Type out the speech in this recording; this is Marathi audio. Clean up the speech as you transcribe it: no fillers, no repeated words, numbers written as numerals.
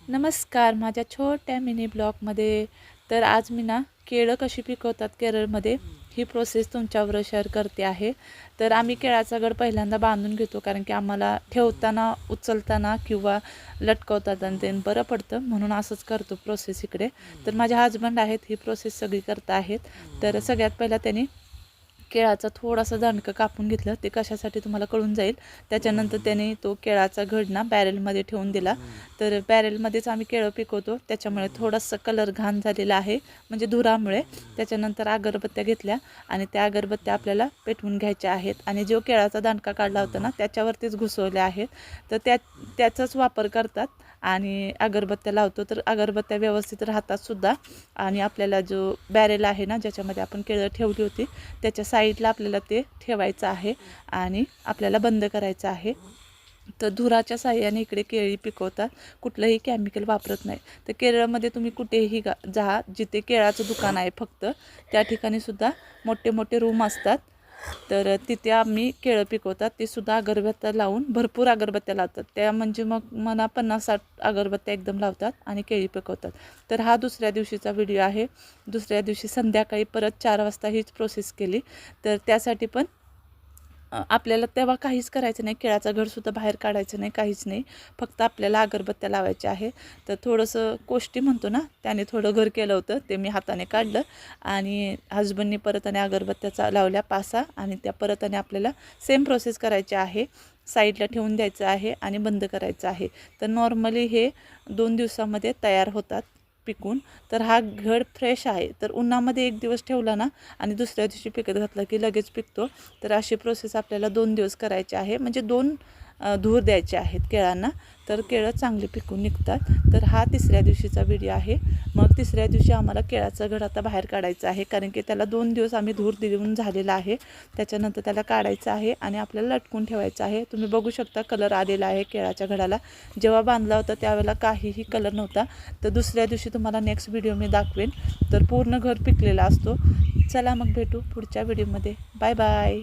नमस्कार माझ्या छोट्या मिनी ब्लॉगमध्ये. तर आज मी ना केळं कशी पिकवतात केरळमध्ये ही प्रोसेस तुमच्यावर शेअर करते आहे. तर आम्ही केळाचा घड पहिल्यांदा बांधून घेतो, कारण की आम्हाला ठेवताना उचलताना किंवा लटकवताना ते बरं पडतं, म्हणून असंच करतो प्रोसेस इकडे. तर माझे हजबंड आहेत ही प्रोसेस सगळी करत आहेत. तर सगळ्यात पहिला त्यांनी केळाचा थोडासा दांडकं कापून घेतलं, ते कशासाठी तुम्हाला कळून जाईल. त्याच्यानंतर त्याने तो केळाचा घड ना बॅरेलमध्ये ठेवून दिला. तर बॅरेलमध्येच आम्ही केळं पिकवतो, त्याच्यामुळे थोडासा कलर घाण झालेला आहे, म्हणजे धुरामुळे. त्याच्यानंतर अगरबत्त्या घेतल्या आणि त्या अगरबत्त्या आपल्याला पेटवून घ्यायच्या आहेत, आणि जो केळाचा दांडका काढला होता ना त्याच्यावरतीच घुसवल्या आहेत. तर त्याचाच वापर करतात आणि अगरबत्त्या लावतो, तर अगरबत्त्या व्यवस्थित राहतात सुद्धा. आणि आपल्याला जो बॅरेल आहे ना ज्याच्यामध्ये आपण केळं ठेवली होती त्याच्या साईडला आपल्याला ते ठेवायचं आहे आणि आपल्याला बंद करायचं आहे. तर धुराच्या साह्याने इकडे केळी पिकवतात, कुठलंही केमिकल वापरत नाही. तर केरळमध्ये तुम्ही कुठेही जा, जिथे केळाचं दुकान आहे फक्त त्या ठिकाणी सुद्धा मोठे मोठे रूम असतात. तर तिथे आम्ही केळं पिकवतात, ते सुद्धा अगरबत्त्या लावून भरपूर अगरबत्त्या लावतात. त्या म्हणजे मग मला 50-60 अगरबत्त्या एकदम लावतात आणि केळी पिकवतात. तर हा दुसऱ्या दिवशीचा व्हिडिओ आहे. दुसऱ्या दिवशी संध्याकाळी परत 4 वाजता हीच प्रोसेस केली. तर त्यासाठी पण आपल्याला तेव्हा काहीच करायचं नाही, केळाचा घडसुद्धा बाहेर काढायचं नाही, काहीच नाही. फक्त आपल्याला अगरबत्त्या लावायच्या आहे. तर थोडंसं कोष्टी म्हणतो ना, त्याने थोडं घर केलं होतं, ते मी हाताने काढलं आणि हजबंडनी परत आणि अगरबत्त्या लावल्या 5-6, आणि त्या परत आणि आपल्याला सेम प्रोसेस करायची आहे. साईडला ठेवून द्यायचं आहे आणि बंद करायचं आहे. तर नॉर्मली हे 2 दिवसामध्ये तयार होतात पिकून. तर हा घड फ्रेश आहे, तर उन्हामध्ये 1 दिवस ठेवला ना आणि दुसऱ्या दिवशी पिकत घातला की लगेच पिकतो. तर अशी प्रोसेस आपल्याला 2 दिवस करायची आहे, म्हणजे 2 धूर द्यायचे आहेत केळांना, तर केळं चांगली पिकून निघतात. तर हा तिसऱ्या दिवशीचा व्हिडिओ आहे. मग तिसऱ्या दिवशी आम्हाला केळाचा घड आता बाहेर काढायचा आहे, कारण की त्याला 2 दिवस आम्ही धूर देऊन झालेला आहे. त्याच्यानंतर त्याला काढायचं आहे आणि आपल्याला लटकून ठेवायचं आहे. तुम्ही बघू शकता कलर आलेला आहे केळाच्या घडाला. जेव्हा बांधला होता त्यावेळेला काहीही कलर नव्हता. तर दुसऱ्या दिवशी तुम्हाला नेक्स्ट व्हिडिओ मी दाखवेन, तर पूर्ण घर पिकलेला असतो. चला मग भेटू पुढच्या व्हिडिओमध्ये. Bye bye.